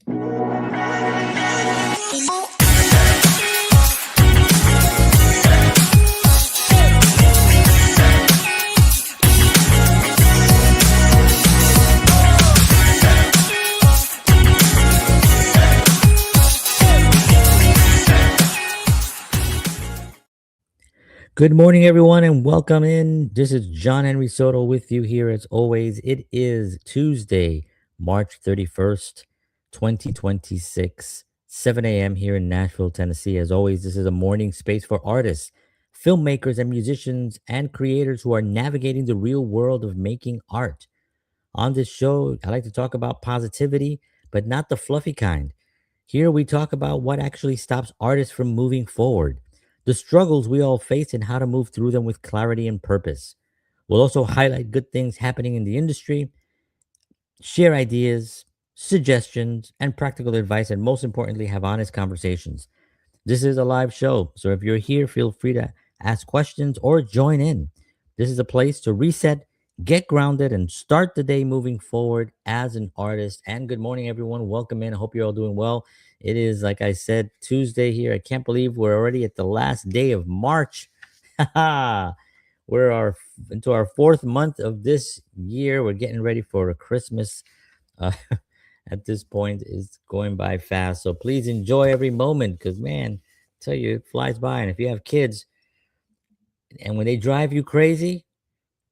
Good morning, everyone, and welcome in. This is John Henry Soto with you here as always. It is Tuesday, March 31st, 2026, 7 a.m. here in Nashville, Tennessee. As always, this is a morning space for artists, filmmakers, and musicians and creators who are navigating the real world of making art. On this show, I like to talk about positivity, but not the fluffy kind. Here we talk about what actually stops artists from moving forward, the struggles we all face, and how to move through them with clarity and purpose. We'll also highlight good things happening in the industry, share ideas, suggestions, and practical advice, and most importantly, have honest conversations. This is a live show, so if you're here, feel free to ask questions or join in. This is a place to reset, get grounded, and start the day moving forward as an artist. And good morning, everyone. Welcome in. I hope you're all doing well. It is, like I said, Tuesday here. I can't believe we're already at the last day of March. Into our fourth month of this year. We're getting ready for Christmas. Uh, at this point, it's going by fast. So please enjoy every moment because, man, I tell you, it flies by. And if you have kids and when they drive you crazy,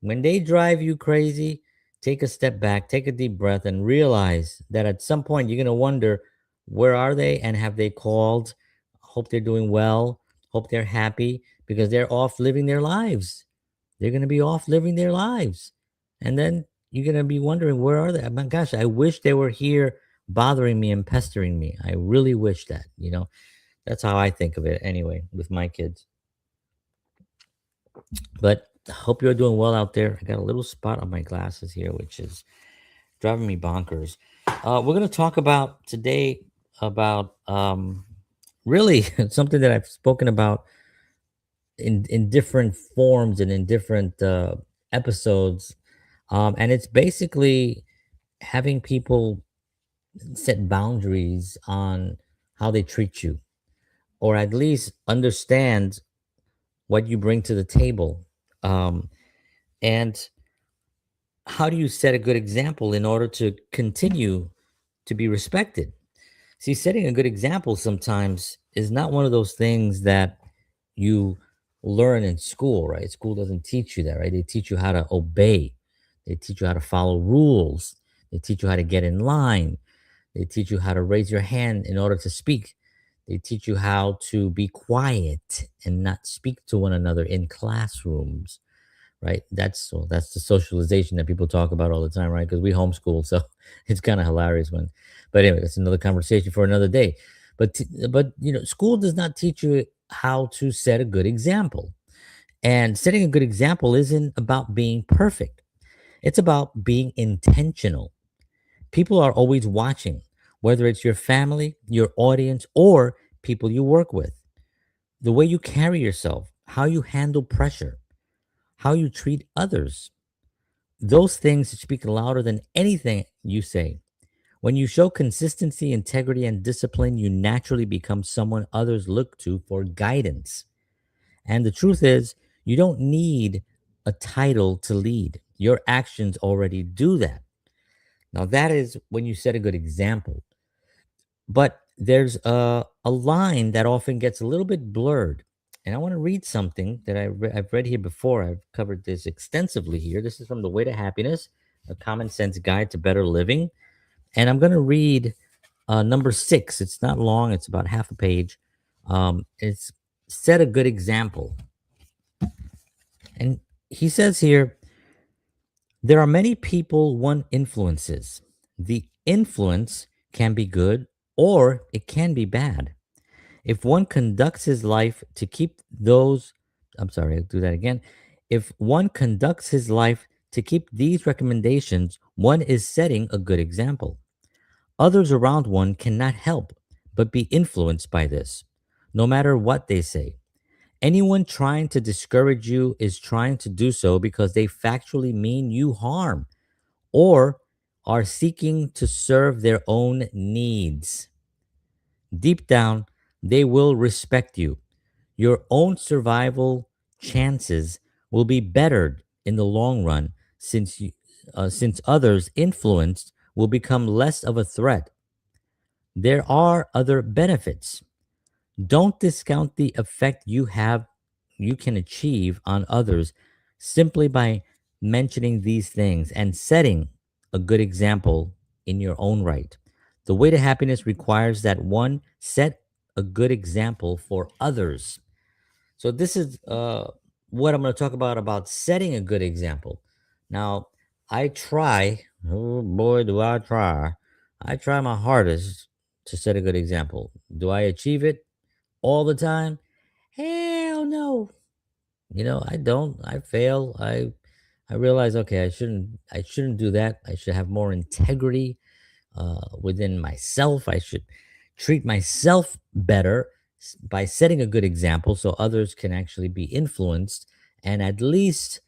take a step back, take a deep breath, and realize that at some point you're going to wonder, where are they and have they called? Hope they're doing well. Hope they're happy because they're off living their lives. They're going to be off living their lives. And then you're going to be wondering, where are they? My gosh, I wish they were here bothering me and pestering me. I really wish that. That's how I think of it anyway with my kids. But I hope you're doing well out there. I got a little spot on my glasses here, which is driving me bonkers. We're going to talk about today about really something that I've spoken about in different forms and in different episodes. And it's basically having people set boundaries on how they treat you, or at least understand what you bring to the table. And how do you set a good example in order to continue to be respected? See, setting a good example sometimes is not one of those things that you learn in school, right? School doesn't teach you that, right? They teach you how to obey, they teach you how to follow rules, they teach you how to get in line, they teach you how to raise your hand in order to speak. They teach you how to be quiet and not speak to one another in classrooms, right? That's the socialization that people talk about all the time, right? Because we homeschool, so it's kind of hilarious but anyway, that's another conversation for another day. But school does not teach you how to set a good example, and setting a good example isn't about being perfect. It's about being intentional. People are always watching, whether it's your family, your audience, or people you work with. The way you carry yourself, how you handle pressure, how you treat others, those things speak louder than anything you say. When you show consistency, integrity, and discipline, you naturally become someone others look to for guidance. And the truth is, you don't need a title to lead. Your actions already do that. Now, that is when you set a good example. But there's a line that often gets a little bit blurred. And I want to read something that I've read here before. I've covered this extensively here. This is from The Way to Happiness, a common sense guide to better living. And I'm going to read number 6. It's not long, it's about half a page. It's set a good example. And he says here, there are many people one influences. The influence can be good or it can be bad. If one conducts his life to keep those, I'm sorry, I'll do that again. If one conducts his life to keep these recommendations, one is setting a good example. Others around one cannot help but be influenced by this, no matter what they say. Anyone trying to discourage you is trying to do so because they factually mean you harm, or are seeking to serve their own needs. Deep down, they will respect you. Your own survival chances will be bettered in the long run since others' influence will become less of a threat. There are other benefits. Don't discount the effect you can achieve on others simply by mentioning these things and setting a good example in your own right. The way to happiness requires that one set a good example for others. So this is what I'm going to talk about setting a good example. Now, I try, oh boy, do I try. I try my hardest to set a good example. Do I achieve it all the time? Hell no. I don't. I fail. I realize, okay, I shouldn't do that. I should have more integrity within myself. I should treat myself better by setting a good example so others can actually be influenced and at least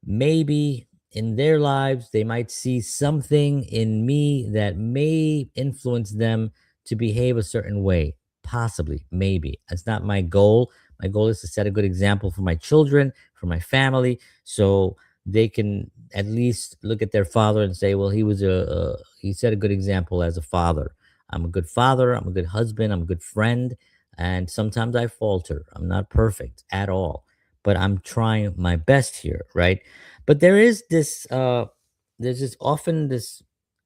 maybe in their lives they might see something in me that may influence them to behave a certain way. Possibly, maybe. That's not my goal. My goal is to set a good example for my children, for my family, so they can at least look at their father and say, well, he set a good example as a father. I'm a good father, I'm a good husband, I'm a good friend, and sometimes I falter. I'm not perfect at all, but I'm trying my best here, right? But there's this often this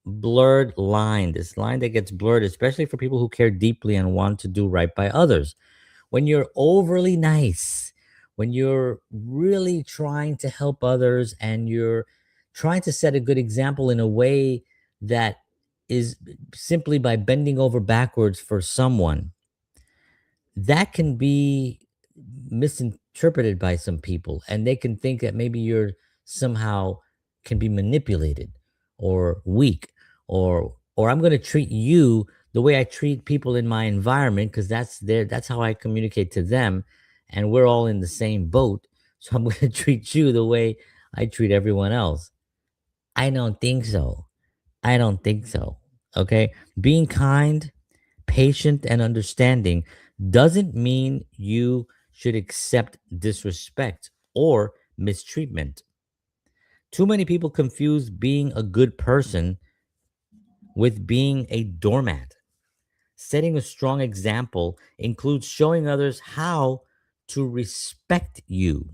blurred line, this line that gets blurred, especially for people who care deeply and want to do right by others. When you're overly nice, when you're really trying to help others and you're trying to set a good example in a way that is simply by bending over backwards for someone, that can be misinterpreted by some people, and they can think that maybe you're somehow can be manipulated or weak, or I'm going to treat you the way I treat people in my environment because that's how I communicate to them, and we're all in the same boat. So I'm going to treat you the way I treat everyone else. I don't think so. I don't think so. Okay? Being kind, patient, and understanding doesn't mean you should accept disrespect or mistreatment. Too many people confuse being a good person with being a doormat. Setting a strong example includes showing others how to respect you.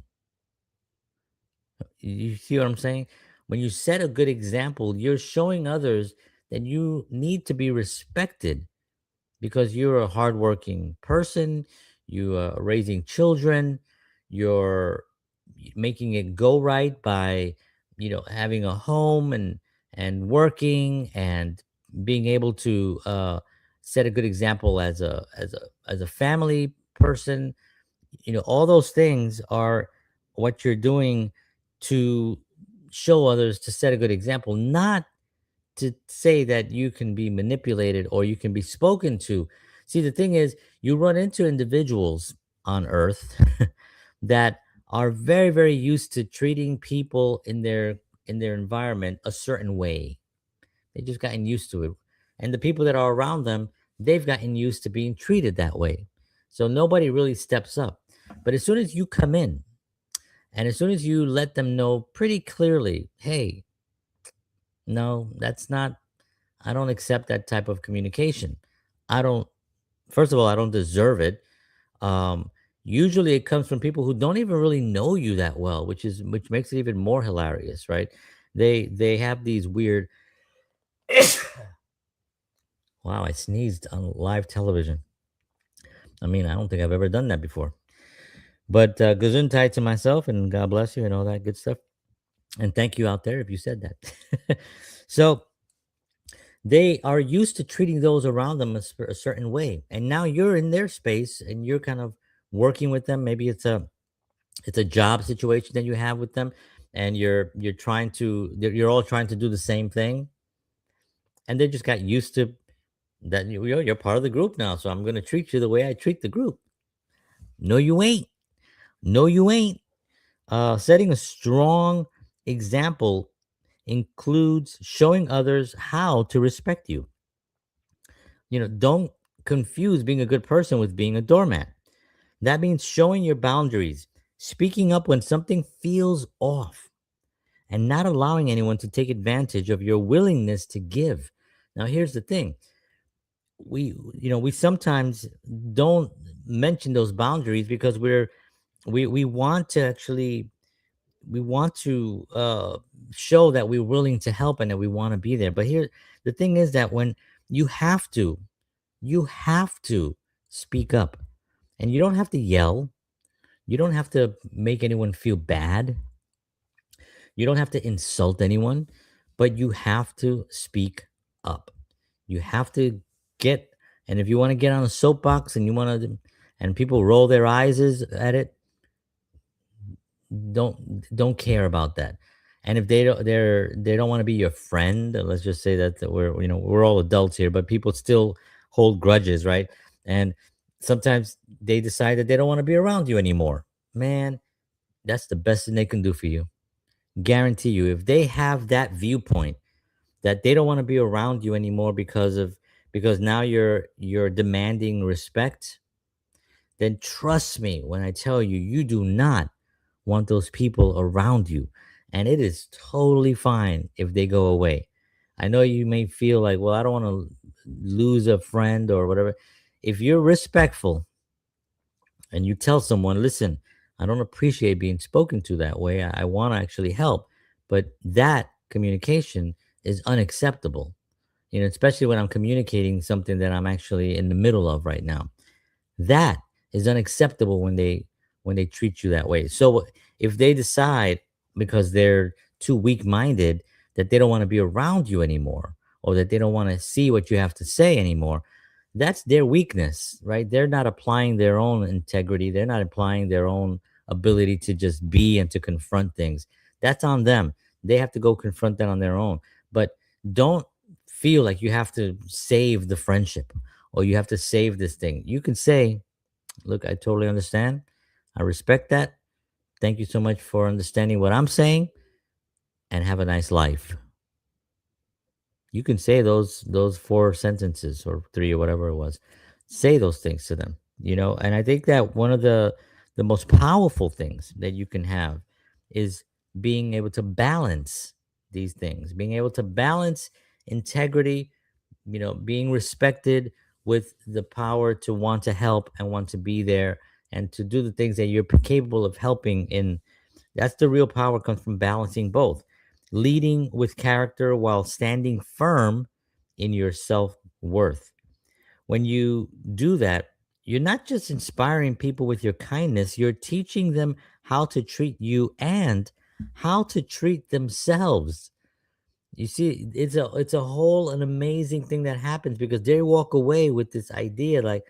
You see what I'm saying? When you set a good example, you're showing others that you need to be respected because you're a hardworking person, you are raising children, you're making it go right by having a home and working and being able to set a good example as a family person. All those things are what you're doing to show others, to set a good example, not to say that you can be manipulated or you can be spoken to. See, the thing is, you run into individuals on earth that are very, very used to treating people in their environment a certain way. They just gotten used to it. And the people that are around them, they've gotten used to being treated that way. So nobody really steps up. But as soon as you come in and as soon as you let them know pretty clearly, hey, no, that's not, I don't accept that type of communication. I don't, first of all, I don't deserve it. Um, Usually it comes from people who don't even really know you that well, which makes it even more hilarious, right? They have these weird wow, I sneezed on live television. I mean, I don't think I've ever done that before. But gesundheit to myself and God bless you and all that good stuff. And thank you out there if you said that. So they are used to treating those around them a certain way, and now you're in their space and you're kind of working with them. Maybe it's a job situation that you have with them, and you're all trying to do the same thing, and they just got used to that. You're part of the group now, so I'm going to treat you the way I treat the group. No, you ain't. No, you ain't. Setting a strong example includes showing others how to respect you. Don't confuse being a good person with being a doormat. That means showing your boundaries, speaking up when something feels off, and not allowing anyone to take advantage of your willingness to give. Now, here's the thing. We sometimes don't mention those boundaries because we want to actually we want to show that we're willing to help and that we want to be there. But here the thing is that when you have to you have to speak up, and you don't have to yell, you don't have to make anyone feel bad, you don't have to insult anyone, but you have to speak up. You have to get, and if you want to get on a soapbox and you want to, and people roll their eyes at it, don't care about that. And if they don't want to be your friend, let's just say that we're all adults here, but people still hold grudges, right? And sometimes they decide that they don't want to be around you anymore. Man, that's the best thing they can do for you. Guarantee you, if they have that viewpoint that they don't want to be around you anymore because now you're demanding respect, then trust me when I tell you, you do not want those people around you. And it is totally fine if they go away. I know you may feel like, well, I don't want to lose a friend or whatever. If you're respectful and you tell someone, listen, I don't appreciate being spoken to that way. I want to actually help, but that communication is unacceptable. Especially when I'm communicating something that I'm actually in the middle of right now. That is unacceptable when they treat you that way. So if they decide because they're too weak-minded that they don't want to be around you anymore, or that they don't want to see what you have to say anymore, that's their weakness, right? They're not applying their own integrity. They're not applying their own ability to just be and to confront things. That's on them. They have to go confront that on their own. But don't feel like you have to save the friendship or you have to save this thing. You can say, look, I totally understand. I respect that. Thank you so much for understanding what I'm saying, and have a nice life. You can say those four sentences or three or whatever it was. Say those things to them, and I think that one of the most powerful things that you can have is being able to balance these things, being able to balance integrity, being respected with the power to want to help and want to be there and to do the things that you're capable of helping in. That's the real power, comes from balancing both, leading with character while standing firm in your self-worth. When you do that, you're not just inspiring people with your kindness, you're teaching them how to treat you and how to treat themselves. You see, it's a whole an amazing thing that happens because they walk away with this idea like,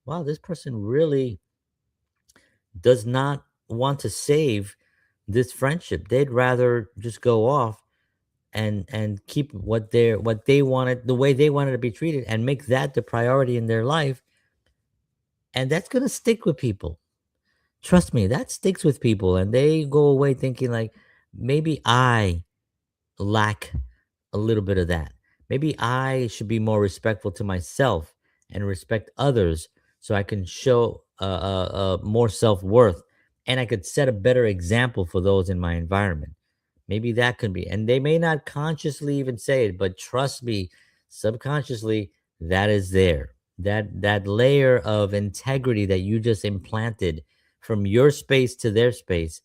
wow, this person really does not want to save this friendship. They'd rather just go off and keep what they wanted, the way they wanted to be treated, and make that the priority in their life. And that's gonna stick with people. Trust me, that sticks with people, and they go away thinking like, maybe I lack a little bit of that. Maybe I should be more respectful to myself and respect others so I can show more self worth, and I could set a better example for those in my environment. Maybe that could be, and they may not consciously even say it, but trust me, subconsciously, that is there. That layer of integrity that you just implanted from your space to their space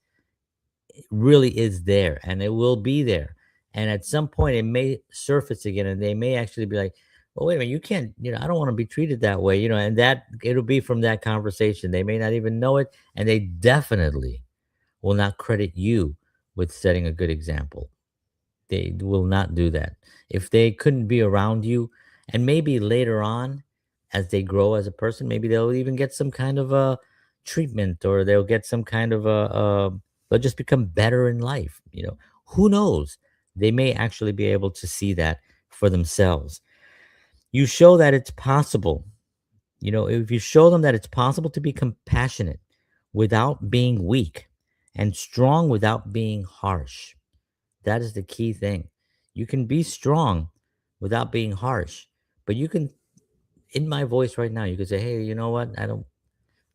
really is there, and it will be there. And at some point it may surface again, and they may actually be like, oh wait a minute, you can't, I don't want to be treated that way, and that it'll be from that conversation. They may not even know it, and they definitely will not credit you with setting a good example. They will not do that. If they couldn't be around you, and maybe later on, as they grow as a person, maybe they'll even get some kind of a treatment, or they'll get some kind of they'll just become better in life. Who knows? They may actually be able to see that for themselves. You show that it's possible. If you show them that it's possible to be compassionate without being weak and strong without being harsh, That is the key thing. You can be strong without being harsh, but you can, in my voice right now, you could say, "Hey, you know what? I don't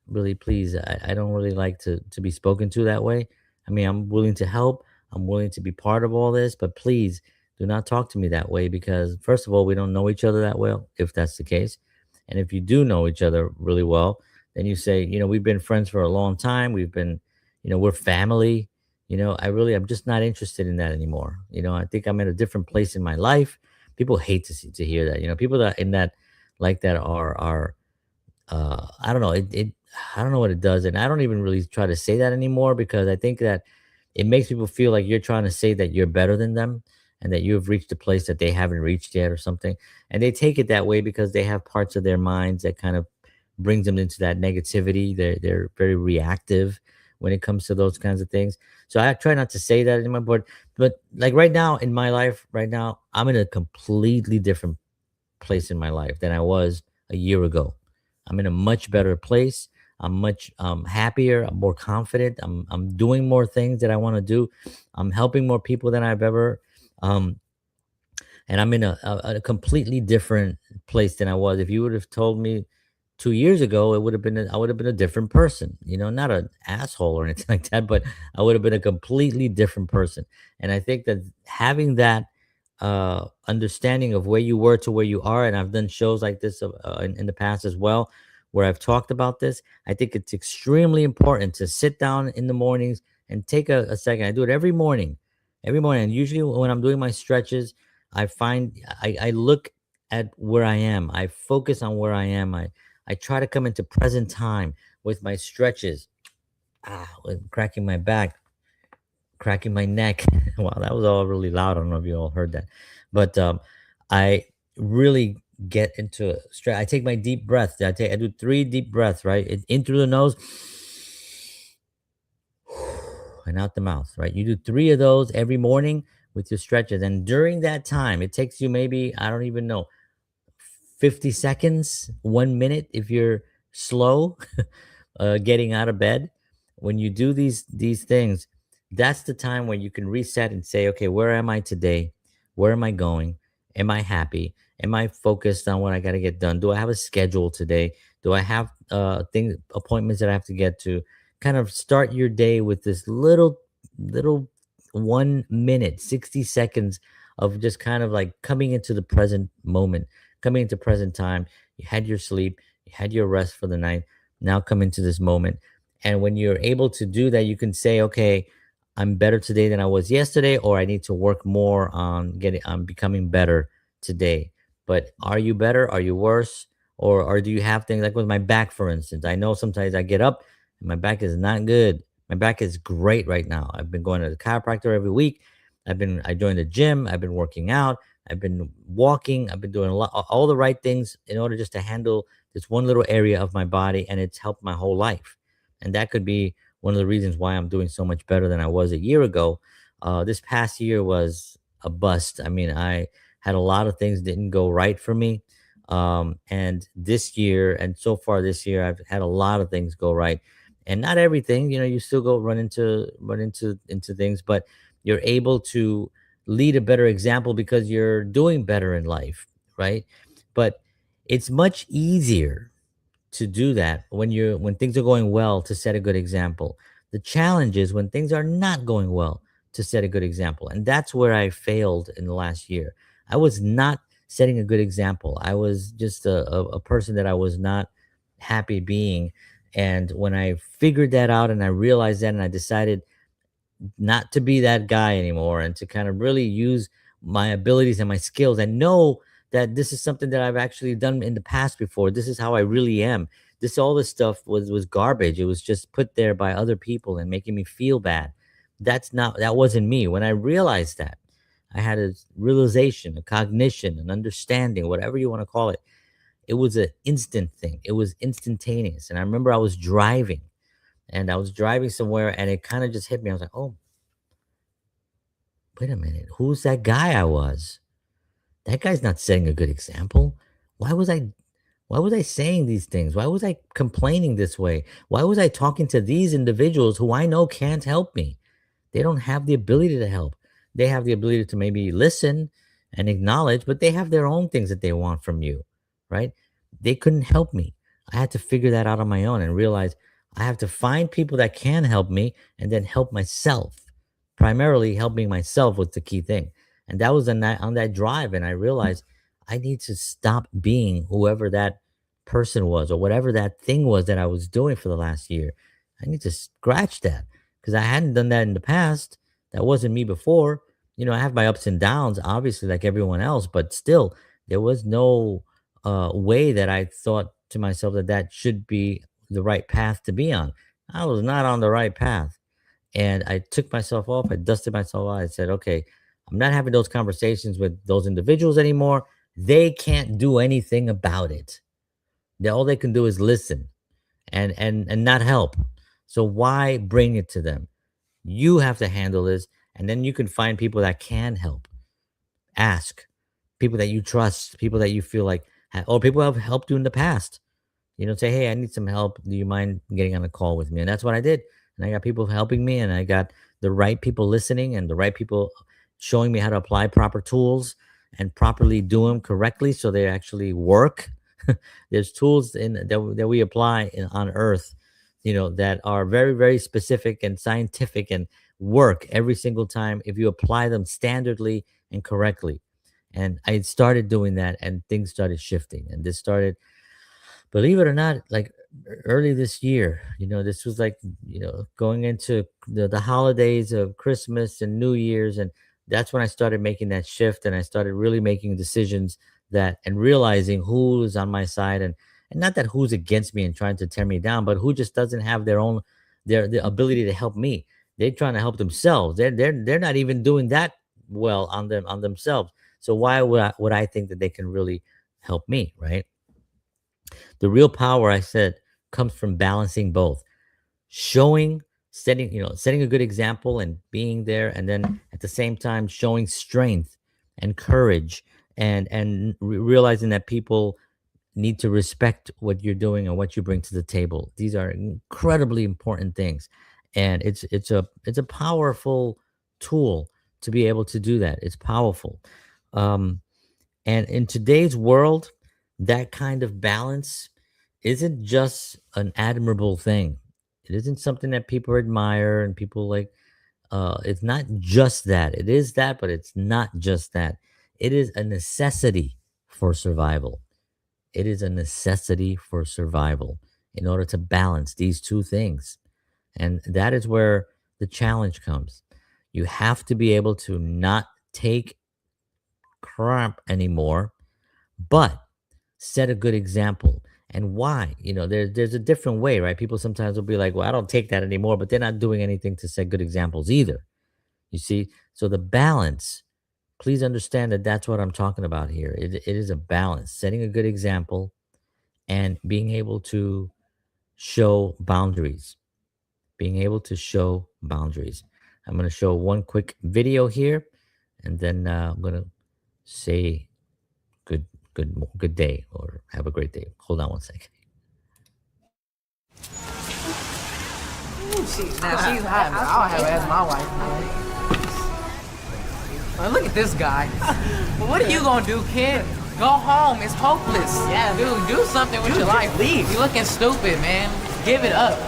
really, please, I don't really like to be spoken to that way. I mean, I'm willing to help. I'm willing to be part of all this, but please do not talk to me that way because first of all, we don't know each other that well, if that's the case. And if you do know each other really well, then you say, we've been friends for a long time. We've been, we're family. I'm just not interested in that anymore. I think I'm in a different place in my life. People hate to hear that. People that in that like that are I don't know. I don't know what it does, and I don't even really try to say that anymore because I think that it makes people feel like you're trying to say that you're better than them and that you've reached a place that they haven't reached yet or something. And they take it that way because they have parts of their minds that kind of brings them into that negativity. They're very reactive when it comes to those kinds of things. So I try not to say that anymore. But like right now in my life, right now I'm in a completely different place in my life than I was a year ago. I'm in a much better place. I'm much happier. I'm more confident. I'm doing more things that I want to do. I'm helping more people than I've ever. Um, and I'm in a completely different place than I was. If you would have told me 2 years ago, it would have been I would have been a different person. Not an asshole or anything like that, but I would have been a completely different person. And I think that having that understanding of where you were to where you are, and I've done shows like this in the past as well, where I've talked about this. I think it's extremely important to sit down in the mornings and take a second. I do it every morning. And usually when I'm doing my stretches, I find I look at where I am. I focus on where I am. I try to come into present time with my stretches. With cracking my back, cracking my neck. Wow, that was all really loud. I don't know if you all heard that, but I really get into a straight. I take my deep breath. I do 3 deep breaths, right? In through the nose and out the mouth, right? You do 3 of those every morning with your stretches, and during that time, it takes you maybe I don't even know 50 seconds, 1 minute if you're slow getting out of bed. When you do these things, that's the time where you can reset and say, okay, where am I today? Where am I going? Am I happy? Am I focused on what I got to get done? Do I have a schedule today? Do I have things appointments that I have to get to? Kind of start your day with this little 1 minute, 60 seconds of just kind of like coming into the present moment, coming into present time. You had your sleep, you had your rest for the night. Now come into this moment. And when you're able to do that, you can say, okay, I'm better today than I was yesterday, or I need to work more on becoming better today. But are you better? Are you worse? Or do you have things like with my back, for instance? I know sometimes I get up and my back is not good. My back is great right now. I've been going to the chiropractor every week. I joined the gym. I've been working out. I've been walking. I've been doing a lot, all the right things in order just to handle this one little area of my body, and it's helped my whole life. And that could be one of the reasons why I'm doing so much better than I was a year ago. This past year was a bust. I mean, I had a lot of things didn't go right for me. And this year, and so far this year, I've had a lot of things go right, and not everything. You still go run into things, but you're able to lead a better example because you're doing better in life, right? But it's much easier to do that when things are going well, to set a good example. The challenge is when things are not going well, to set a good example. And that's where I failed in the last year. I was not setting a good example. I was just a person that I was not happy being. And when I figured that out and I realized that and I decided not to be that guy anymore and to kind of really use my abilities and my skills and know that this is something that I've actually done in the past before. This is how I really am. All this stuff was garbage. It was just put there by other people and making me feel bad. That wasn't me. When I realized that, I had a realization, a cognition, an understanding, whatever you want to call it. It was an instant thing. It was instantaneous. And I remember I was driving somewhere and it kind of just hit me. I was like, oh, wait a minute. Who's that guy I was? That guy's not setting a good example. Why was I why was I saying these things? Why was I complaining this way? Why was I talking to these individuals who I know can't help me? They don't have the ability to help. They have the ability to maybe listen and acknowledge, but they have their own things that they want from you, right? They couldn't help me. I had to figure that out on my own and realize I have to find people that can help me and then help myself. Primarily, helping myself was the key thing. And that was on that drive. And I realized I need to stop being whoever that person was or whatever that thing was that I was doing for the last year. I need to scratch that because I hadn't done that in the past. That wasn't me before. I have my ups and downs, obviously, like everyone else, but still, there was no way that I thought to myself that that should be the right path to be on. I was not on the right path. And I took myself off. I dusted myself off. I said, okay, I'm not having those conversations with those individuals anymore. They can't do anything about it. All they can do is listen and not help. So why bring it to them? You have to handle this, and then you can find people that can help. Ask people that you trust, people that you feel like, or people who have helped you in the past. Say, hey, I need some help. Do you mind getting on a call with me? And that's what I did. And I got people helping me, and I got the right people listening and the right people showing me how to apply proper tools and properly do them correctly so they actually work. There's tools that we apply on Earth, that are very, very specific and scientific and work every single time if you apply them standardly and correctly. And I started doing that, and things started shifting. And this started, believe it or not, like early this year. This was like, going into the holidays of Christmas and New Year's. And that's when I started making that shift, and I started really making decisions that and realizing who's on my side, and not that who's against me and trying to tear me down, but who just doesn't have their ability to help me. They're trying to help themselves. They're not even doing that well on themselves. So why would I think that they can really help me, right? The real power, I said, comes from balancing both. Showing, setting a good example and being there, and then at the same time showing strength and courage, and realizing that people need to respect what you're doing and what you bring to the table. These are incredibly important things. And it's a powerful tool to be able to do that. It's powerful. Um, and in today's world, that kind of balance isn't just an admirable thing. It isn't something that people admire and people like. It's not just that. It is that, but it's not just that. It is a necessity for survival. It is a necessity for survival in order to balance these two things. And that is where the challenge comes. You have to be able to not take crap anymore, but set a good example. And why? There's a different way, right? People sometimes will be like, well, I don't take that anymore, but they're not doing anything to set good examples either. You see? So the balance, please understand that that's what I'm talking about here. It is a balance, setting a good example and being able to show boundaries. Being able to show boundaries. I'm going to show one quick video here, and then I'm going to say good good day or have a great day. Hold on one second. Now she's hot. I'll have her as my wife. Well, look at this guy. Well, what are you gonna do, kid? Go home. It's hopeless. Yeah, dude, do something with your life. Leave. You're looking stupid, man. Give it up.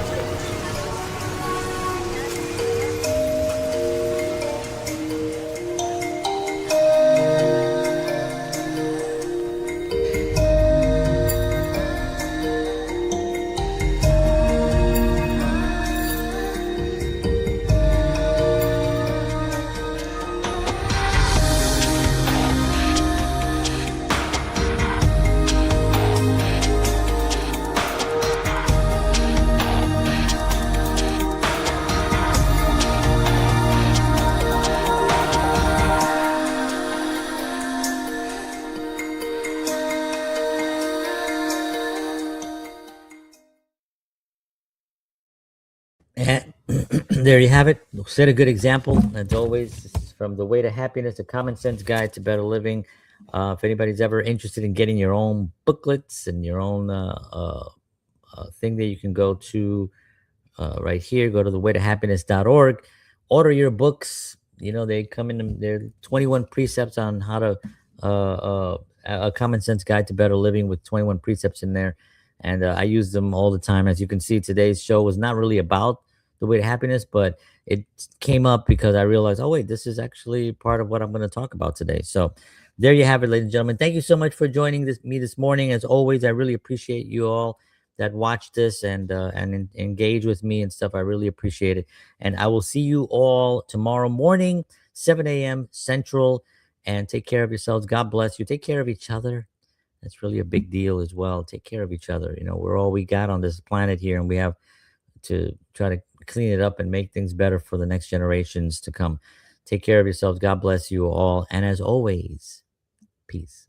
And there you have it. Set a good example. As always, this is from The Way to Happiness, a common sense guide to better living. If anybody's ever interested in getting your own booklets and your own thing that you can go to right here, go to thewaytohappiness.org. Order your books. They come in. There 21 precepts on how to a common sense guide to better living with 21 precepts in there, and I use them all the time. As you can see, today's show was not really about the way to happiness, but it came up because I realized, oh wait, this is actually part of what I'm going to talk about today. So there you have it, ladies and gentlemen. Thank you so much for joining me this morning. As always, I really appreciate you all that watch this and engage with me and stuff. I really appreciate it. And I will see you all tomorrow morning, 7 a.m. Central. And take care of yourselves. God bless you. Take care of each other. That's really a big deal as well. Take care of each other. We're all we got on this planet here, and we have to try to clean it up and make things better for the next generations to come. Take care of yourselves. God bless you all. And as always, peace.